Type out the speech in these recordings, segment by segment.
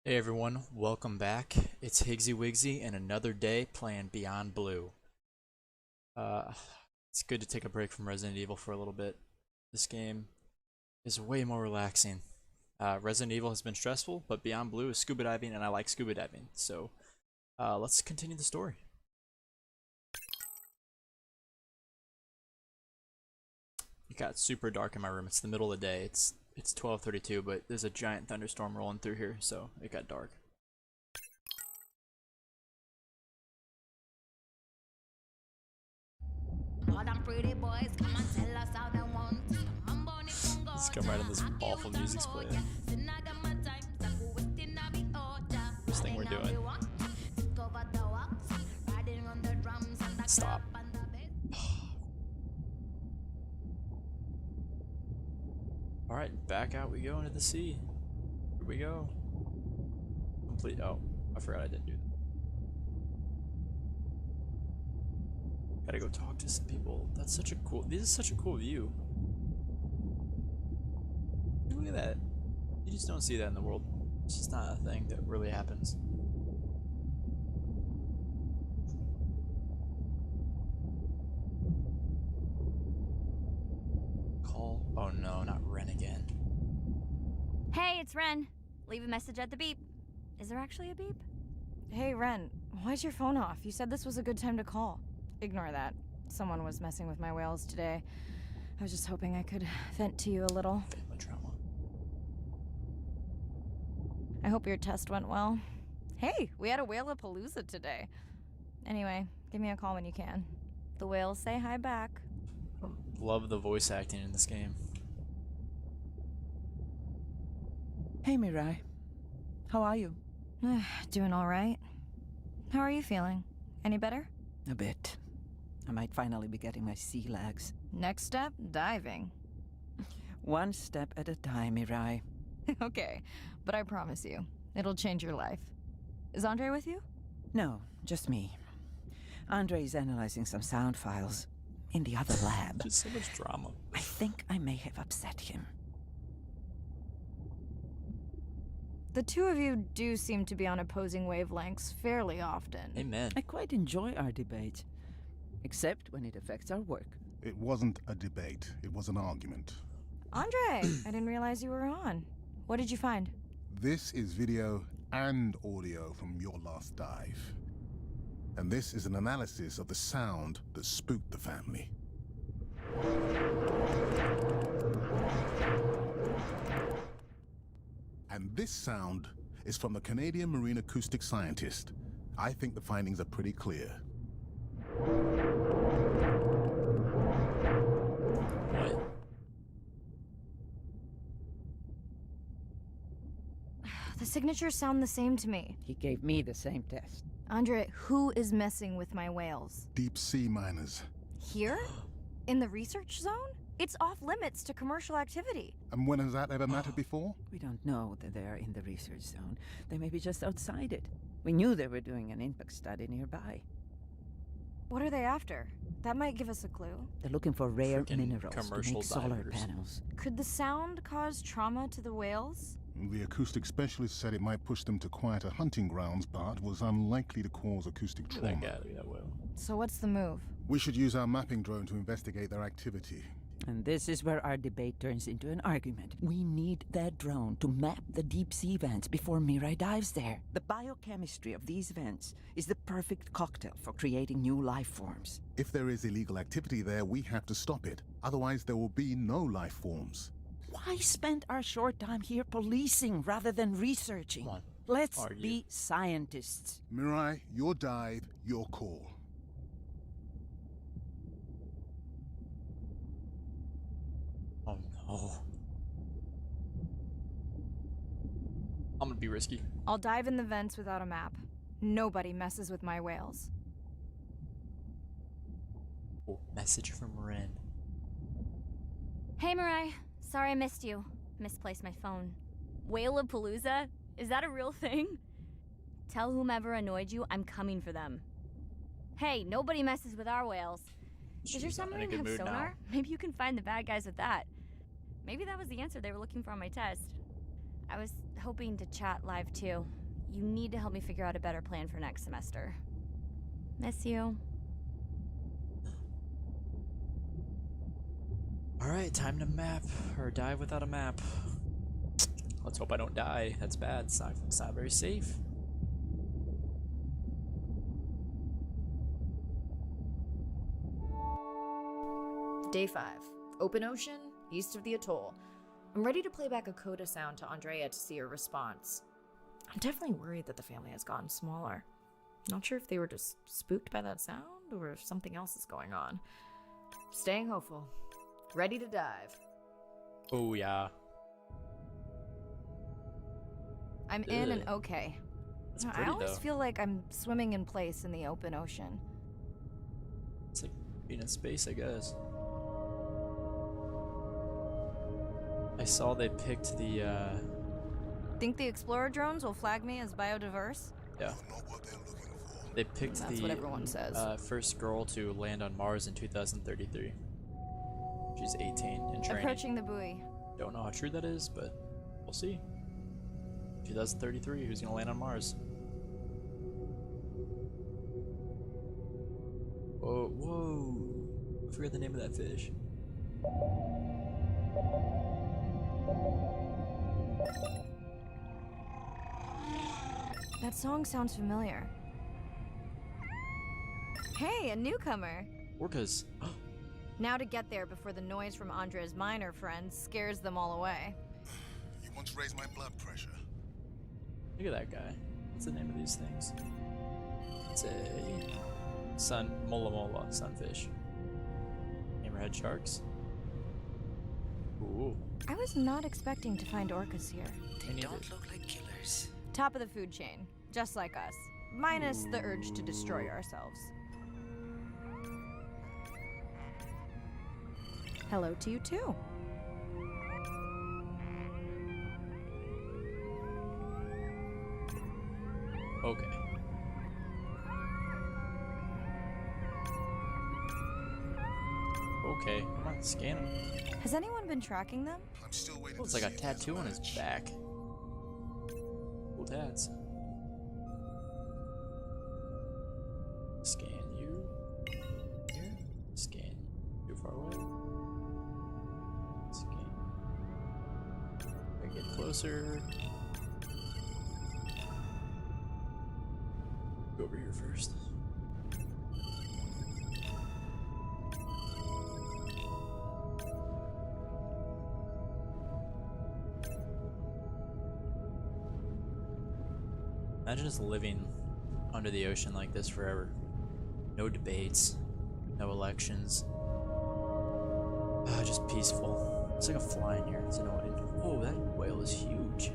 Hey everyone, welcome back. It's Higgsy Wigsy and another day playing Beyond Blue. Uh, it's good to take a break from Resident Evil for a little bit. This game is way more relaxing. Resident Evil has been stressful, but Beyond Blue is scuba diving and I like scuba diving. So let's continue the story. It got super dark in my room. It's the middle of the day. It's 12:32, but there's a giant thunderstorm rolling through here, so it got dark. Let's come right in this awful music's playing. First thing we're doing. Stop. Alright, back out we go into the sea. Here we go. Complete. Oh, I forgot I didn't do that. Gotta go talk to some people. That's such a cool. This is such a cool view. Look at that. You just don't see that in the world. It's just not a thing that really happens. Call. Oh no, not Ren again. Hey, it's Ren. Leave a message at the beep. Is there actually a beep? Hey, Ren, why's your phone off? You said this was a good time to call. Ignore that. Someone was messing with my whales today. I was just hoping I could vent to you a little. Family trauma. I hope your test went well. Hey, we had a whale-a-palooza today. Anyway, give me a call when you can. The whales say hi back. Love the voice acting in this game. Hey, Mirai. How are you? Doing all right. How are you feeling? Any better? A bit. I might finally be getting my sea legs. Next step, diving. One step at a time, Mirai. Okay, but I promise you, it'll change your life. Is Andre with you? No, just me. Andre's analyzing some sound files in the other lab. Just so much drama. I think I may have upset him. The two of you do seem to be on opposing wavelengths fairly often. Amen. I quite enjoy our debate, except when it affects our work. It wasn't a debate, it was an argument. Andre, I didn't realize you were on. What did you find? This is video and audio from your last dive. And this is an analysis of the sound that spooked the family. And this sound is from the Canadian marine acoustic scientist. I think the findings are pretty clear. What? The signatures sound the same to me. He gave me the same test. Andre, who is messing with my whales? Deep sea miners. Here? In the research zone? It's off limits to commercial activity. And when has that ever mattered before? We don't know that they're in the research zone. They may be just outside it. We knew they were doing an impact study nearby. What are they after? That might give us a clue. They're looking for rare Freaking minerals to commercial make solar divers. panels. Could the sound cause trauma to the whales? The acoustic specialist said it might push them to quieter hunting grounds, but was unlikely to cause acoustic That trauma. gotta be that whale. So what's the move? We should use our mapping drone to investigate their activity. And this is where our debate turns into an argument. We need that drone to map the deep sea vents before Mirai dives there. The biochemistry of these vents is the perfect cocktail for creating new life forms. If there is illegal activity there, we have to stop it. Otherwise, there will be no life forms. Why spend our short time here policing rather than researching? Come on, Let's argue. be scientists. Mirai, your dive, your call. Oh no. I'm gonna be risky. I'll dive in the vents without a map. Nobody messes with my whales. Oh, message from Ren. Hey, Mirai. Sorry I missed you. Misplaced my phone. Whale-a-palooza? Is that a real thing? Tell whomever annoyed you I'm coming for them. Hey, nobody messes with our whales. Does your She's not in a submarine good have mood now. sonar? Maybe you can find the bad guys with that. Maybe that was the answer they were looking for on my test. I was hoping to chat live too. You need to help me figure out a better plan for next semester. Miss you. Alright, time to map, or dive without a map. Let's hope I don't die. That's bad. It's not very safe. Day 5. Open ocean, east of the atoll. I'm ready to play back a coda sound to Andrea to see her response. I'm definitely worried that the family has gotten smaller. Not sure if they were just spooked by that sound or if something else is going on. Staying hopeful. Ready to dive. Oh, yeah. I'm in and Ugh. okay. That's I pretty, always though. feel like I'm swimming in place in the open ocean. It's like being in space, I guess. I saw they picked the, Think the Explorer drones will flag me as biodiverse? yeah. Not what they're looking for. They picked That's the what everyone says. first girl to land on Mars in 2033. She's 18 and training. Approaching the buoy. Don't know how true that is, but we'll see. 2033, who's gonna land on Mars? Whoa, whoa! I forgot the name of that fish. That song sounds familiar. Hey, a newcomer! Orcas. Now to get there before the noise from Andrea's minor friends scares them all away. You want to raise my blood pressure? Look at that guy. What's the name of these things? It's a mola sunfish. Hammerhead sharks. Ooh. I was not expecting to find orcas here. Me neither. look like killers. Top of the food chain, just like us. Minus the urge to destroy ourselves. Hello to you too. Okay. Okay, come on, scan him. Has anyone been tracking them? I'm still waiting. Oh, it's to like a see if there's tattoo on his match. back. Cool tats. Scan you. Here. Scan you. Too far away. Scan. I get closer. Go over here first. Imagine just living under the ocean like this forever. No debates, no elections. Just peaceful. It's like a fly in here. It's annoying. Oh, that whale is huge.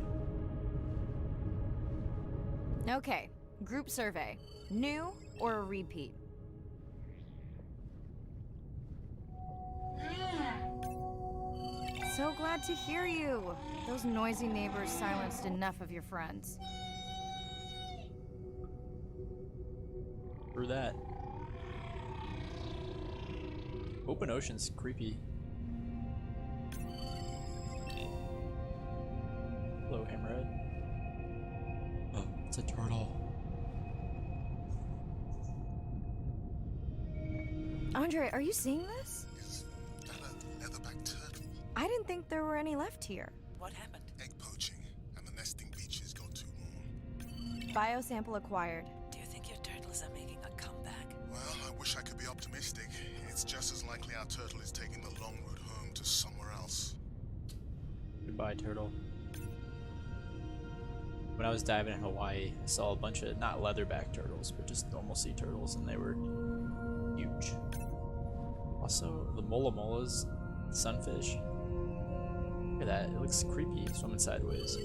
Okay, group survey. New or a repeat? So glad to hear you. Those noisy neighbors silenced enough of your friends. Through that. Open ocean's creepy. Hello, Hammerhead. Oh, it's a turtle. Andre, are you seeing this? Is that a leatherback turtle? I didn't think there were any left here. What happened? Egg poaching, and the nesting beaches got too warm. Biosample acquired. Do you think your turtles are making a comeback? Well, I wish I could be optimistic. It's just as likely our turtle is taking the long route home to somewhere else. Goodbye, turtle. When I was diving in Hawaii, I saw a bunch of not leatherback turtles, but just normal sea turtles, and they were huge. Also, the mola molas, sunfish. Look at that, it looks creepy swimming sideways.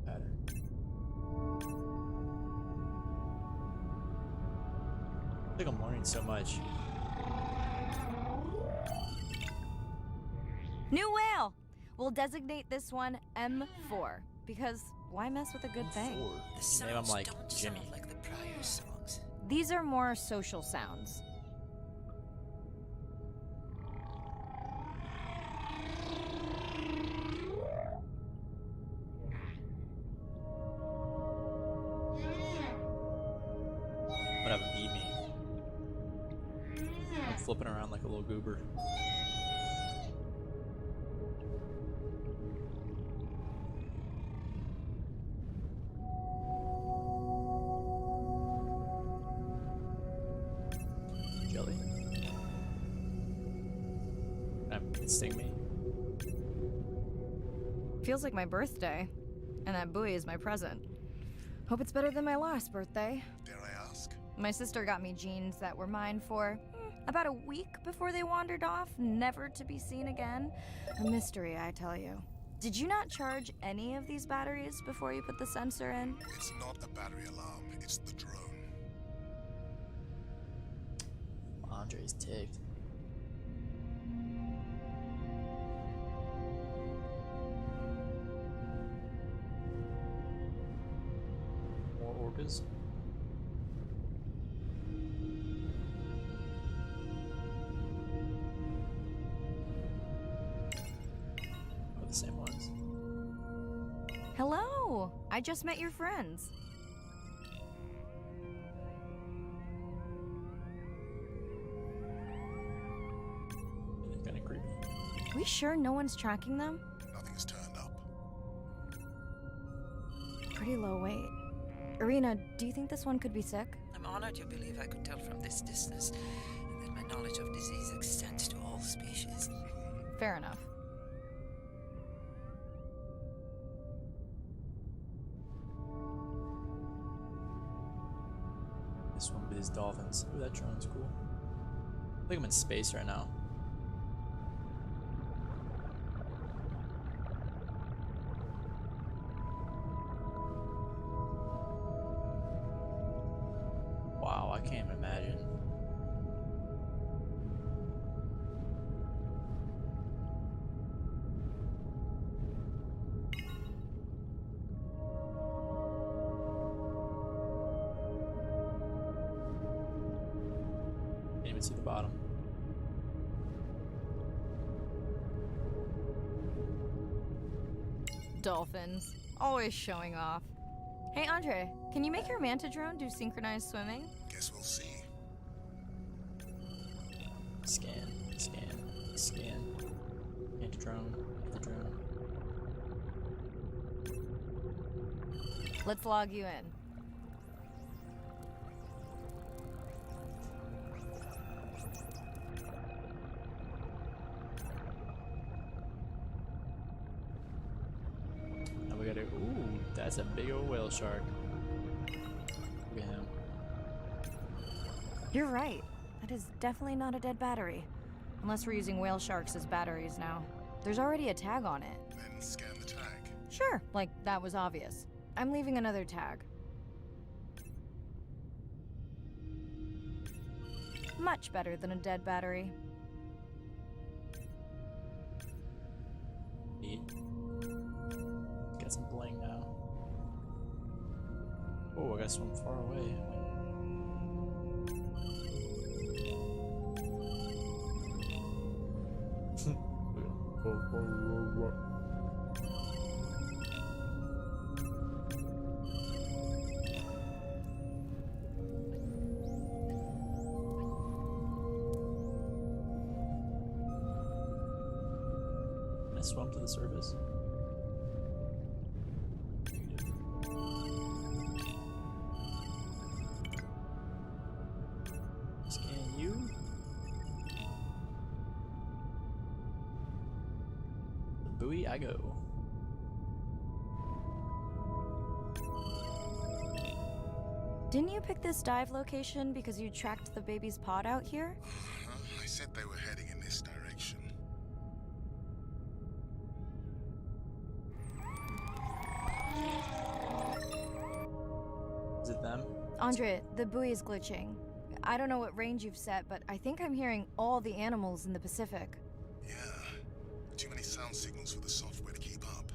Pattern. I think I'm learning so much. New whale! We'll designate this one M4, because why mess with a good thing? The name I'm like Jimmy. like the prior songs. These are more social sounds. But have beat me. I'm flipping around like a little goober. Jelly. Sting me. Feels like my birthday, and that buoy is my present. Hope it's better than my last birthday. Dare I ask? My sister got me jeans that were mine for about a week before they wandered off, never to be seen again. A mystery, I tell you. Did you not charge any of these batteries before you put the sensor in? It's not a battery alarm, it's the drone. Andre's ticked. More orcas. Oh, the same ones. Hello! I just met your friends. It's kind of creepy. We sure no one's tracking them? Nothing's turned up. Pretty low weight. Irina, do you think this one could be sick? I'm honored you believe I could tell from this distance, and that my knowledge of disease extends to all species. Fair enough. This one with his dolphins. Ooh, that drone's cool. I think I'm in space right now. Wow, I can't even imagine. Can't even see the bottom. Dolphins. Always showing off. Hey, Andre, can you make your manta drone do synchronized swimming? Guess we'll see. Scan, scan, scan. Anti-drone, anti-drone. Let's log you in. Now we gotta. Ooh, that's a big old whale shark. Look at him. You're right. That is definitely not a dead battery. Unless we're using whale sharks as batteries now. There's already a tag on it. Then scan the tag. Sure, like that was obvious. I'm leaving another tag. Much better than a dead battery. Neat. Got some bling now. Oh, I got some far away. Can I swim to the surface? Scan you. The buoy I go. Didn't you pick this dive location because you tracked the baby's pod out here? I said they were heading in this direction. Is it them? Andre, the buoy is glitching. I don't know what range you've set, but I think I'm hearing all the animals in the Pacific. Yeah. Too many sound signals for the software to keep up.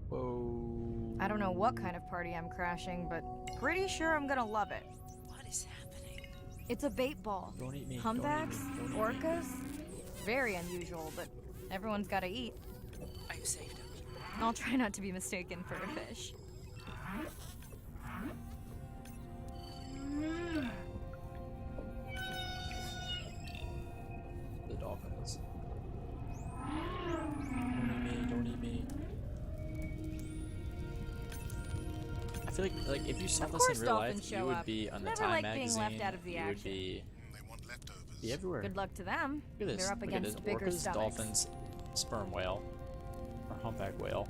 Whoa. I don't know what kind of party I'm crashing, but pretty sure I'm gonna love it. What is happening? It's a bait ball. Don't eat me. Humpbacks, Don't eat me. orcas. Very unusual, but everyone's gotta eat. Are you safe, Dobby? I'll try not to be mistaken for a fish. The dolphins. Don't eat me. Don't eat me. I feel like if you saw Of this course in real life, dolphins you show would up. be on the Never Time like being magazine. left out of the you would action. be They want leftovers. everywhere. Good luck to them. Look at this. They're up Look at against this. bigger Orcas, stomachs. dolphins, sperm whale, or humpback whale.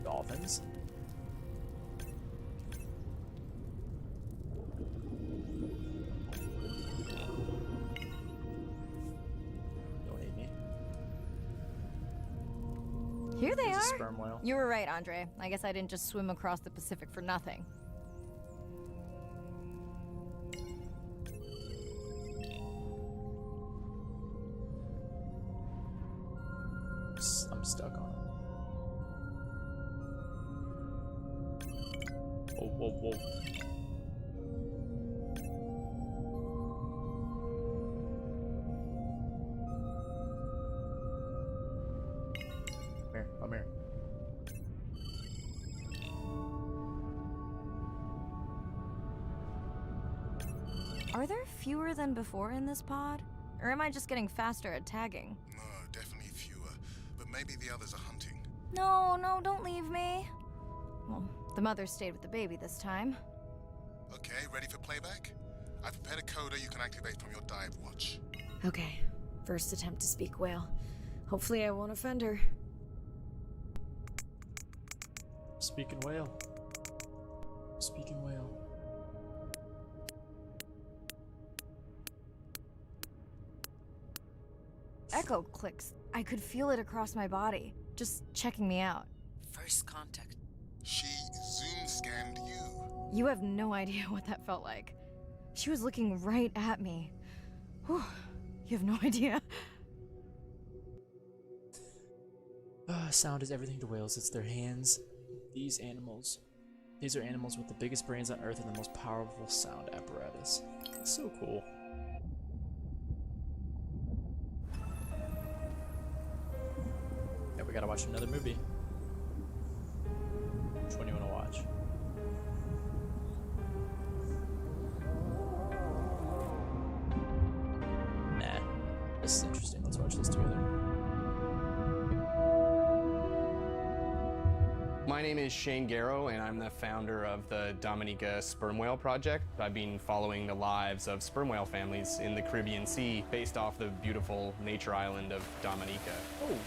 Dolphins. Don't eat me. Here they There's a are. sperm whale. You were right, Andre. I guess I didn't just swim across the Pacific for nothing. I'm stuck on it. Whoa, whoa, whoa. Come here, come here. Are there fewer than before in this pod? Or am I just getting faster at tagging? No, definitely fewer. But maybe the others are hunting. No, no, don't leave me. Well, the mother stayed with the baby this time. Okay, ready for playback? I've prepared a coder you can activate from your dive watch. Okay, first attempt to speak whale. Hopefully I won't offend her. Speaking whale. Speaking whale. Echo clicks. I could feel it across my body, just checking me out. First contact. She zoom scanned you. You have no idea what that felt like. She was looking right at me. Whew, you have no idea. Sound is everything to whales. It's their hands. These are animals with the biggest brains on Earth and the most powerful sound apparatus. It's so cool. Yeah, we gotta watch another movie. Which one do you want to watch? Nah. This is interesting. Let's watch this together. My name is Shane Garrow, and I'm the founder of the Dominica Sperm Whale Project. I've been following the lives of sperm whale families in the Caribbean Sea based off the beautiful nature island of Dominica. Oh.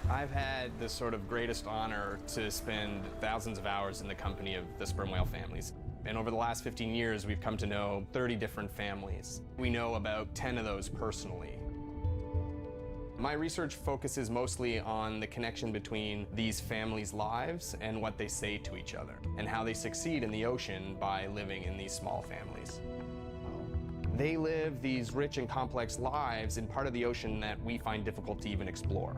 I've had the sort of greatest honor to spend thousands of hours in the company of the sperm whale families. And over the last 15 years, we've come to know 30 different families. We know about 10 of those personally. My research focuses mostly on the connection between these families' lives and what they say to each other, and how they succeed in the ocean by living in these small families. They live these rich and complex lives in part of the ocean that we find difficult to even explore.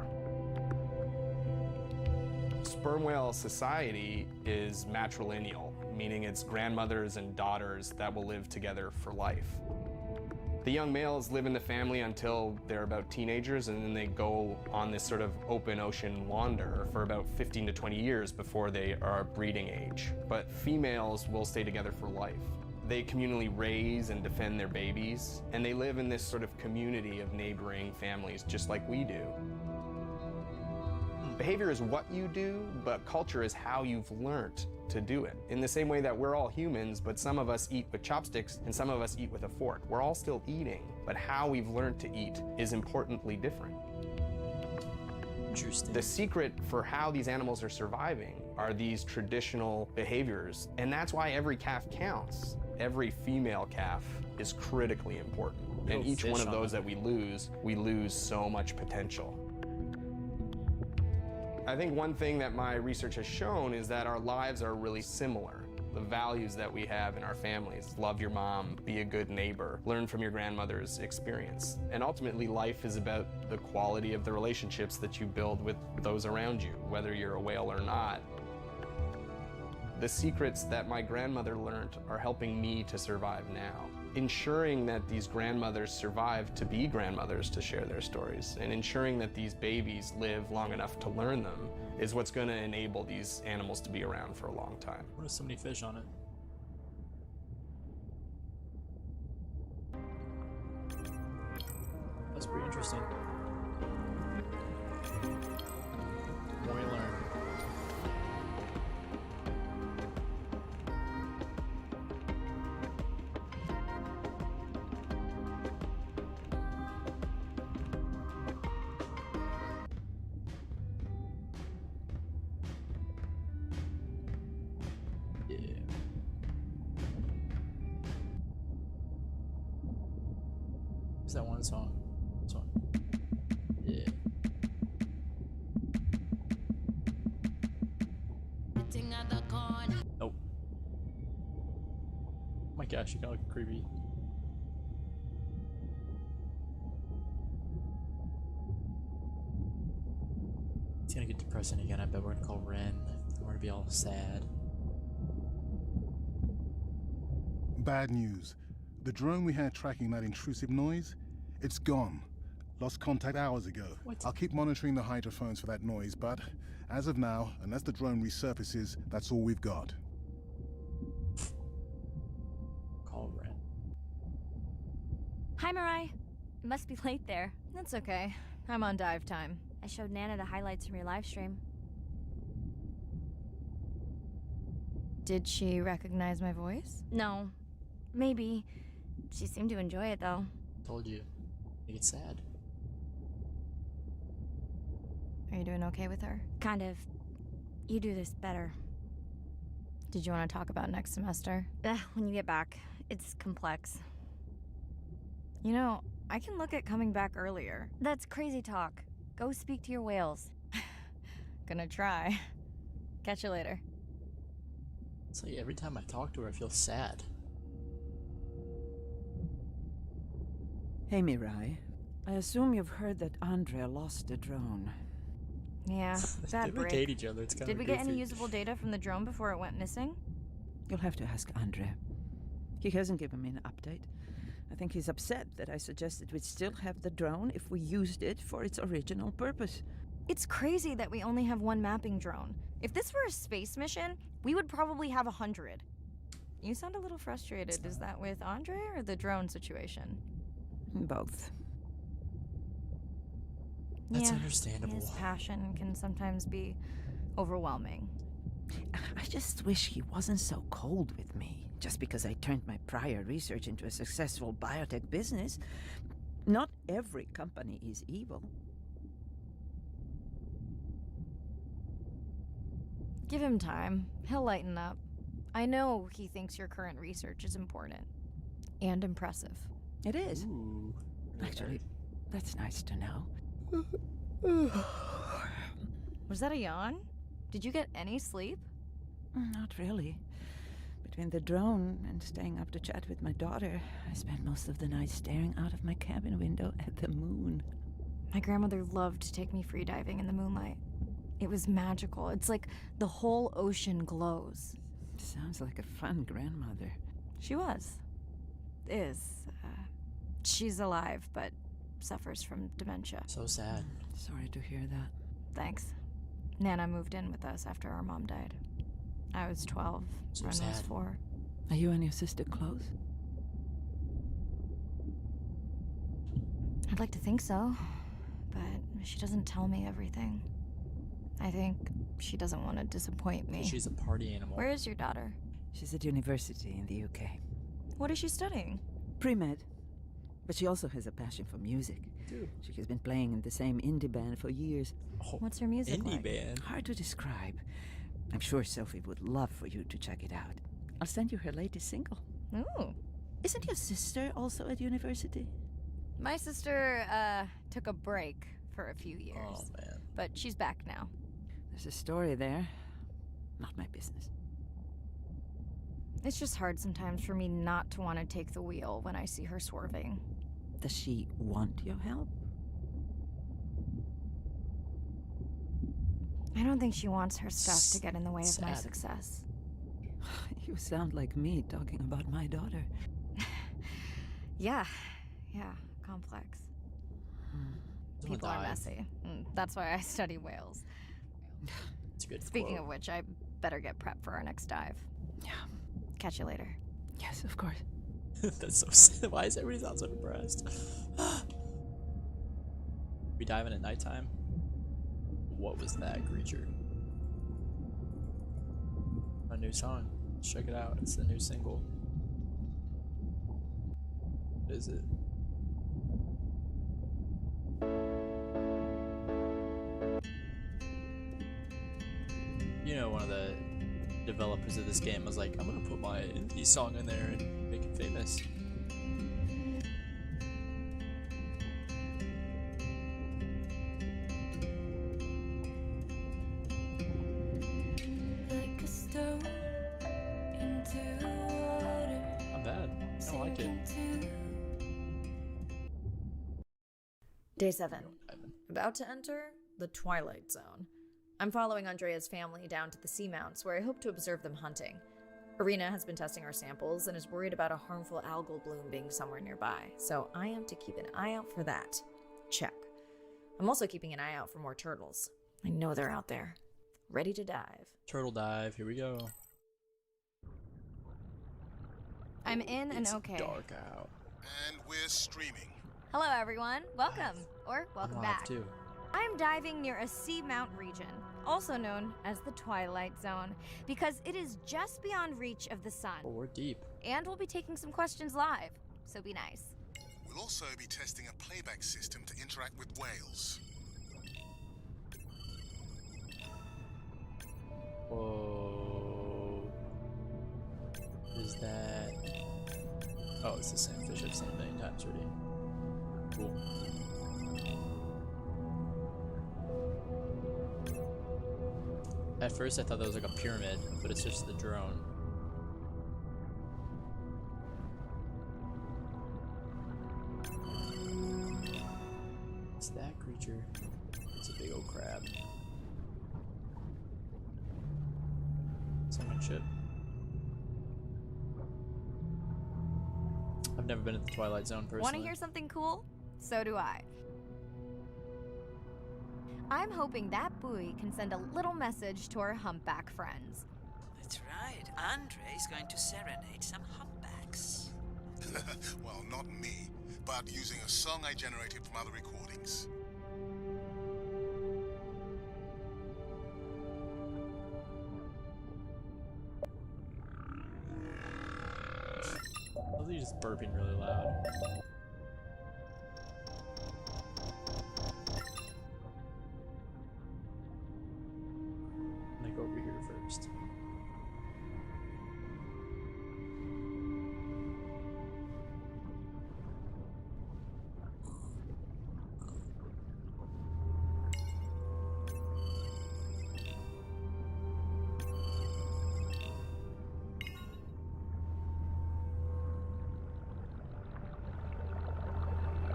Sperm whale society is matrilineal, meaning it's grandmothers and daughters that will live together for life. The young males live in the family until they're about teenagers, and then they go on this sort of open ocean wander for about 15 to 20 years before they are breeding age. But females will stay together for life. They communally raise and defend their babies, and they live in this sort of community of neighboring families, just like we do. Behavior is what you do, but culture is how you've learned to do it. In the same way that we're all humans, but some of us eat with chopsticks and some of us eat with a fork. We're all still eating, but how we've learned to eat is importantly different. Interesting. The secret for how these animals are surviving are these traditional behaviors, and that's why every calf counts. Every female calf is critically important, and Little each one fish of on those them. that we lose so much potential. I think one thing that my research has shown is that our lives are really similar. the values that we have in our families. Love your mom, be a good neighbor, learn from your grandmother's experience. And ultimately, life is about the quality of the relationships that you build with those around you, whether you're a whale or not. The secrets that my grandmother learned are helping me to survive now. Ensuring that these grandmothers survive to be grandmothers to share their stories, and ensuring that these babies live long enough to learn them is what's going to enable these animals to be around for a long time. What are so many fish on it? That's pretty interesting. The more you learn. Yeah. What's that one song? This one. Yeah. Nope. Oh my gosh, you got look creepy. It's gonna get depressing again. I bet we're gonna call Ren. We're gonna be all sad. Bad news. The drone we had tracking that intrusive noise, it's gone. Lost contact hours ago. What? I'll keep monitoring the hydrophones for that noise, but as of now, unless the drone resurfaces, that's all we've got. Call Ren. Hi, Mirai. It must be late there. That's okay. I'm on dive time. I showed Nana the highlights from your live stream. Did she recognize my voice? No. Maybe. She seemed to enjoy it, though. Told you. You get sad. Are you doing okay with her? Kind of. You do this better. Did you want to talk about next semester? When you get back. It's complex. You know, I can look at coming back earlier. That's crazy talk. Go speak to your whales. Gonna try. Catch you later. It's like every time I talk to her, I feel sad. Hey, Mirai. I assume you've heard that Andrea lost the drone. Yeah, They bad like break. hate each other. It's kind Did of we get any goofy. usable data from the drone before it went missing? You'll have to ask Andrea. He hasn't given me an update. I think he's upset that I suggested we'd still have the drone if we used it for its original purpose. It's crazy that we only have one mapping drone. If this were a space mission, we would probably have 100. You sound a little frustrated. Is that with Andre or the drone situation? Both. That's Yeah, understandable. His passion can sometimes be overwhelming. I just wish he wasn't so cold with me, just because I turned my prior research into a successful biotech business. Not every company is evil. Give him time. He'll lighten up. I know he thinks your current research is important. And impressive. It is. Ooh. Actually, that's nice to know. Was that a yawn? Did you get any sleep? Not really. Between the drone and staying up to chat with my daughter, I spent most of the night staring out of my cabin window at the moon. My grandmother loved to take me freediving in the moonlight. It was magical. It's like the whole ocean glows. Sounds like a fun grandmother. She was. Is. She's alive, but suffers from dementia. So sad. Sorry to hear that. Thanks. Nana moved in with us after our mom died. I was 12. So Ren was sad. 4. Are you and your sister close? I'd like to think so, but she doesn't tell me everything. I think she doesn't want to disappoint me. She's a party animal. Where is your daughter? She's at university in the UK. What is she studying? Pre-med. But she also has a passion for music. Dude. She has been playing in the same indie band for years. Oh, What's her music indie like? band. Hard to describe. I'm sure Sophie would love for you to check it out. I'll send you her latest single. Ooh. Isn't your sister also at university? My sister, took a break for a few years. Oh man. But she's back now. There's a story there. Not my business. It's just hard sometimes for me not to want to take the wheel when I see her swerving. Does she want your help? I don't think she wants her stuff to get in the way of my Sad. success. You sound like me talking about my daughter. Yeah, complex. Someone People are died. messy. That's why I study whales. It's a good Speaking quote. of which, I better get prepped for our next dive. Yeah. Catch you later. Yes, of course. That's so sad. Why is everybody sound so depressed? We diving at nighttime? What was that creature? A new song. Check it out. It's the new single. What is it? You know, one of the developers of this game was like, I'm gonna put my indie song in there and make it famous. Like a stone into water, Not bad. I don't like it. Day 7. About to enter the Twilight Zone. I'm following Andrea's family down to the seamounts where I hope to observe them hunting. Irina has been testing our samples and is worried about a harmful algal bloom being somewhere nearby, so I am to keep an eye out for that. Check. I'm also keeping an eye out for more turtles. I know they're out there, ready to dive. Turtle dive. Here we go. I'm in and It's okay. dark out. And we're streaming. Hello, everyone. Welcome. Or welcome I'm back. live too. I'm diving near a seamount region, also known as the Twilight Zone, because it is just beyond reach of the sun. Oh, we're deep. And we'll be taking some questions live, so be nice. We'll also be testing a playback system to interact with whales. Whoa. What is that? Oh, it's the same fish I've seen a million times already. Cool. At first I thought that was like a pyramid, but it's just the drone. What's that creature? It's a big old crab. Sunken ship. I've never been in the Twilight Zone personally. Want to hear something cool? So do I. I'm hoping that buoy can send a little message to our humpback friends. That's right. Andre is going to serenade some humpbacks. Well, not me, but using a song I generated from other recordings. I was just burping really loud. I'm gonna go over here first.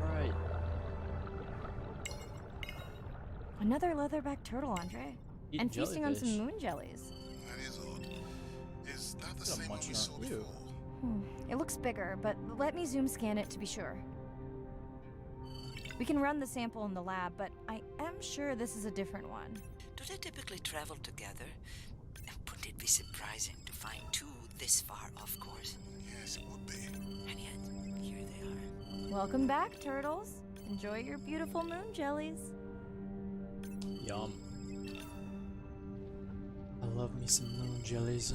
Right. Another leatherback turtle, Andre. Eating And feasting on some jellyfish. moon jellies. That is odd. Is that the Got a same one munching we on saw you. before? It looks bigger, but let me zoom scan it to be sure. We can run the sample in the lab, but I am sure this is a different one. Do they typically travel together? Wouldn't it be surprising to find two this far off course? Yes, it would be. And yet, here they are. Welcome back, turtles. Enjoy your beautiful moon jellies. Yum. I love me some moon jellies.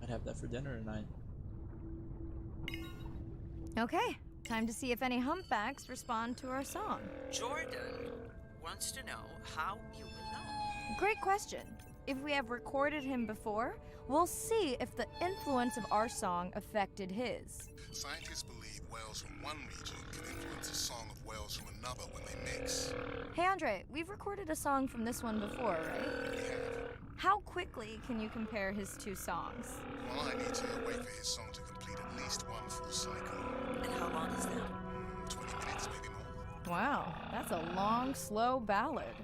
I'd have that for dinner tonight. Okay, time to see if any humpbacks respond to our song. Jordan wants to know how you will know. Great question. If we have recorded him before, we'll see if the influence of our song affected his. Scientists believe whales from one region can influence the song of whales from another when they mix. Hey Andre, we've recorded a song from this one before, right? We have. How quickly can you compare his two songs? Well, I need to wait for his song to complete at least one full cycle. And how long is that? 20 minutes, maybe more. Wow, that's a long, slow ballad.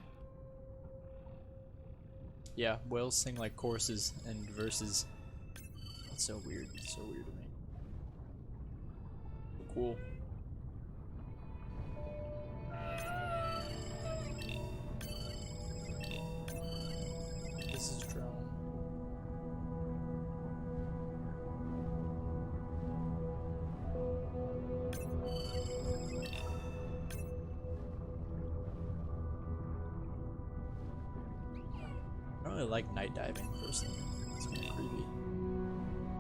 Yeah, whales sing like choruses and verses. That's so weird. It's so weird to me. Cool. This is drone. I don't really like night diving personally. It's kind of creepy.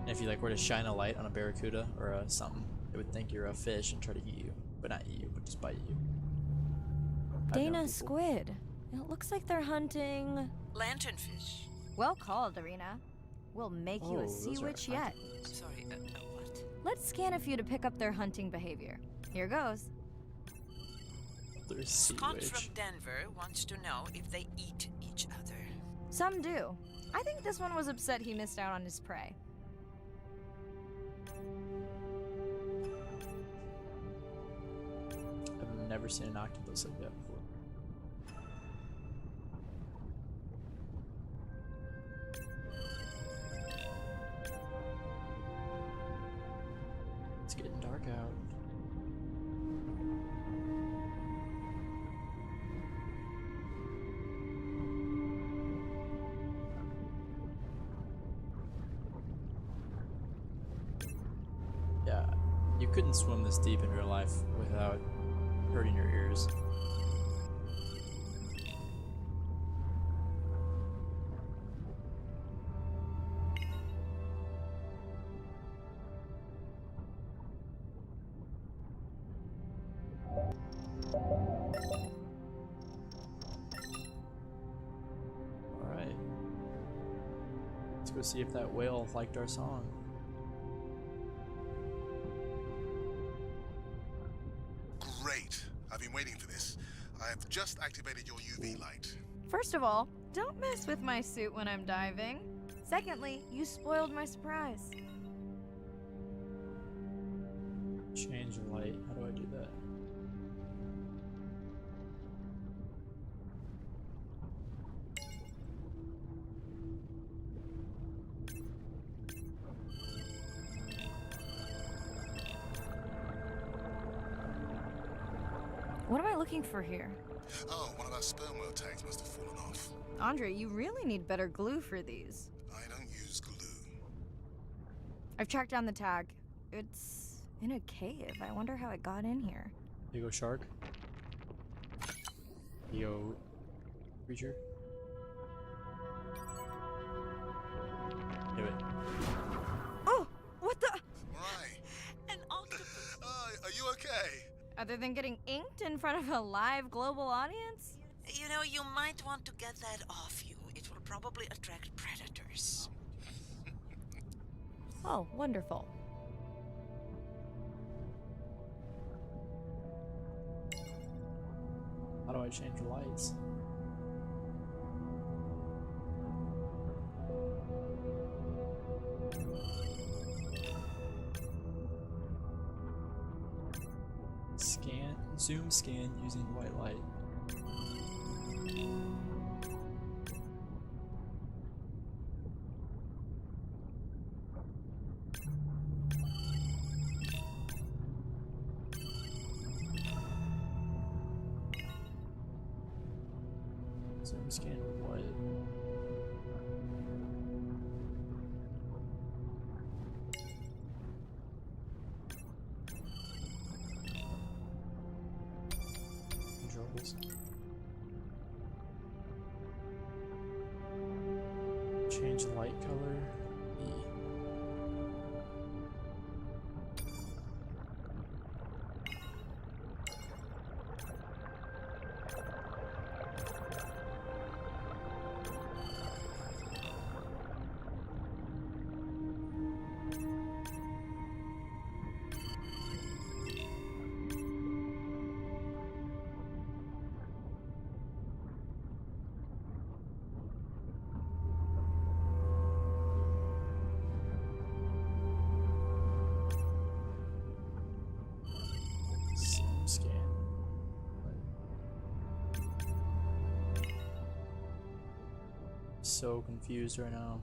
And if you like were to shine a light on a barracuda or something, it would think you're a fish and try to eat you, but not eat you, but just bite you. I've known Dana people- squid. It looks like they're hunting. Lanternfish. Well called, Arena. We'll make you Oh, a those sea are witch yet. I'm sorry, what? Let's scan a few to pick up their hunting behavior. Here goes. There's sea Scott witch. from Denver wants to know if they eat each other. Some do. I think this one was upset he missed out on his prey. I've never seen an octopus like that before. It's getting dark out. Yeah, you couldn't swim this deep in real life without hurting your ears. Alright. Let's go see if that whale liked our song. Great. I've been waiting for this. I have just activated your UV light. First of all, don't mess with my suit when I'm diving. Secondly, you spoiled my surprise. Change light. How do I do that? What am I looking for here? Oh, one of our sperm whale tags must have fallen off. Andre, you really need better glue for these. I don't use glue. I've tracked down the tag. It's in a cave. I wonder how it got in here. Here you go, shark. Here you go, creature. Do it. Oh, what the? Right. An octopus. Are you okay? Other than getting inked in front of a live global audience? You know, you might want to get that off you. It will probably attract predators. Oh, wonderful. How do I change the lights? Scan, zoom scan using white light. Zoom scan with white. Controls. Change light color. E. so confused right now.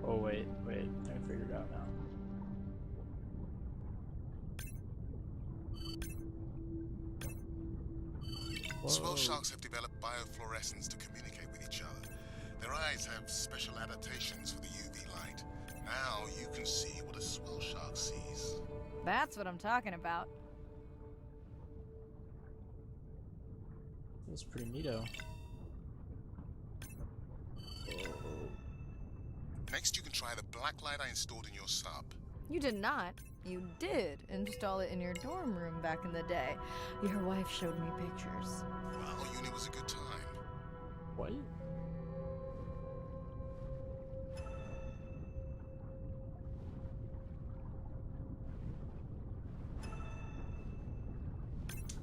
Oh wait, I figured it out now. Swell Whoa. sharks have developed biofluorescence to communicate with each other. Their eyes have special adaptations for the UV light. Now you can see what a swell shark sees. That's what I'm talking about. That's pretty neato. Next, you can try the black light I installed in your sub. You did not. You did install it in your dorm room back in the day. Your wife showed me pictures. Well, uni was a good time. What?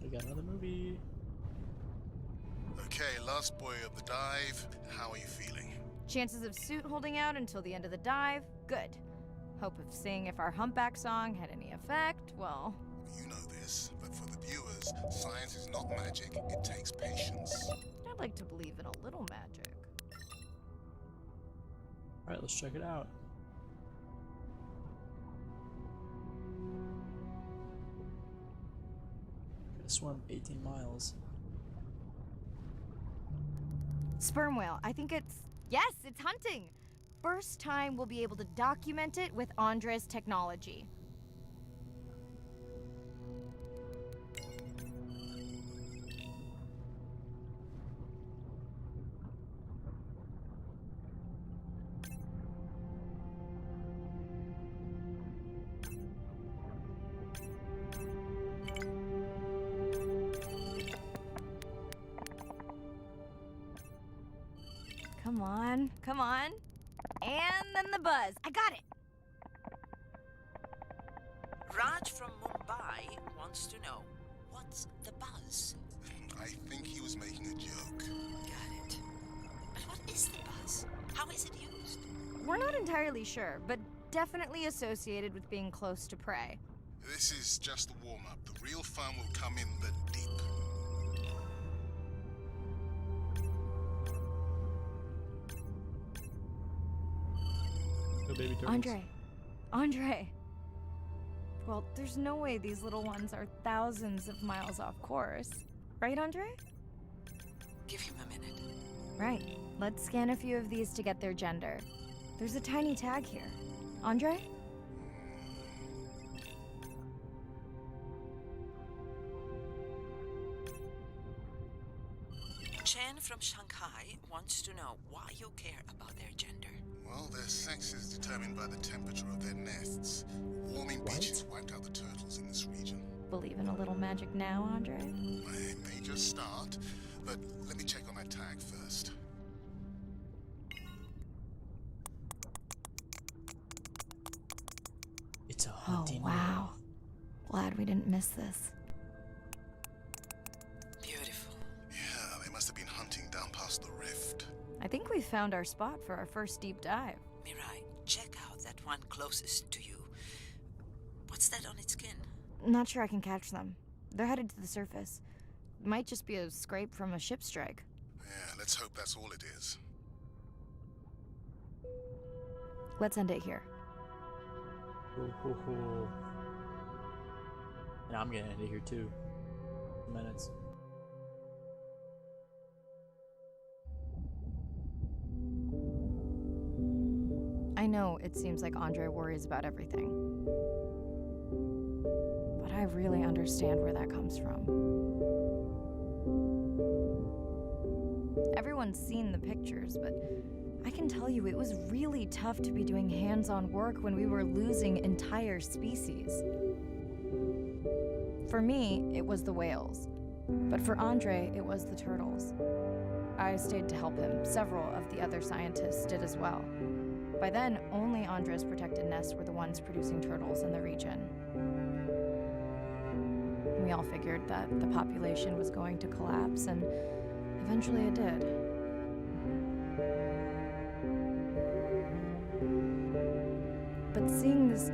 We got another movie. Okay, last boy of the dive. How are you feeling? Chances of suit holding out until the end of the dive? Good. Hope of seeing if our humpback song had any effect? Well, You know this, but for the viewers, science is not magic. It takes patience. I'd like to believe in a little magic. Alright, let's check it out. Gotta swim 18 miles. Sperm whale, I think it's. Yes, it's hunting! First time we'll be able to document it with Andre's technology. Come on, come on. And then the buzz. I got it. Raj from Mumbai wants to know, what's the buzz? I think he was making a joke. Got it. But what is the buzz? How is it used? We're not entirely sure, but definitely associated with being close to prey. This is just the warm-up. The real fun will come in the deep. Go baby turtles. Andre. Well, there's no way these little ones are thousands of miles off course. Right, Andre? Give him a minute. Right. Let's scan a few of these to get their gender. There's a tiny tag here. Andre? Chen from Shanghai wants to know why you care about their gender. Well, their sex is determined by the temperature of their nests. Warming beaches wiped out the turtles in this region. Believe in a little magic now, Andre? A major start, but let me check on that tag first. It's a Oh, hunting wow. Glad we didn't miss this. Beautiful. Yeah, they must have been hunting down past the rift. I think we found our spot for our first deep dive. Mirai, check out that one closest to you. What's that on its skin? Not sure I can catch them. They're headed to the surface. Might just be a scrape from a ship strike. Yeah, let's hope that's all it is. Let's end it here. Ooh. And I'm gonna end it here too. 2 minutes. I know it seems like Andre worries about everything. But I really understand where that comes from. Everyone's seen the pictures, but I can tell you it was really tough to be doing hands-on work when we were losing entire species. For me, it was the whales. But for Andre, it was the turtles. I stayed to help him. Several of the other scientists did as well. By then, only Andres protected nests were the ones producing turtles in the region. We all figured that the population was going to collapse, and eventually it did. But seeing this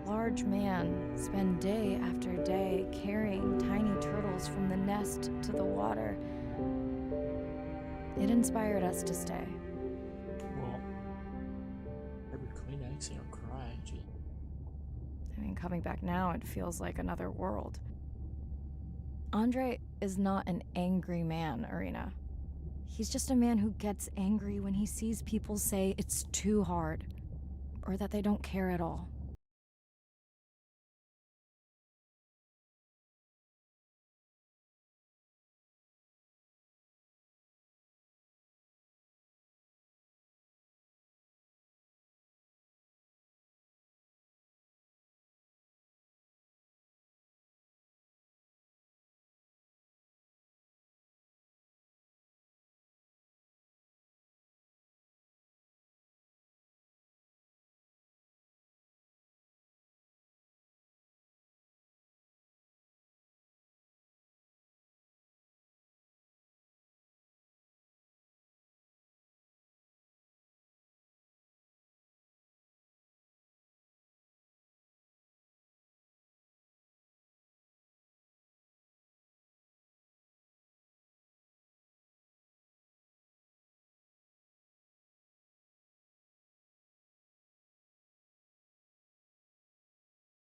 large man spend day after day carrying tiny turtles from the nest to the water, it inspired us to stay. Well, grab your Kleenex, you don't cry. Gee. I mean, coming back now, it feels like another world. Andre is not an angry man, Irina. He's just a man who gets angry when he sees people say it's too hard, or that they don't care at all.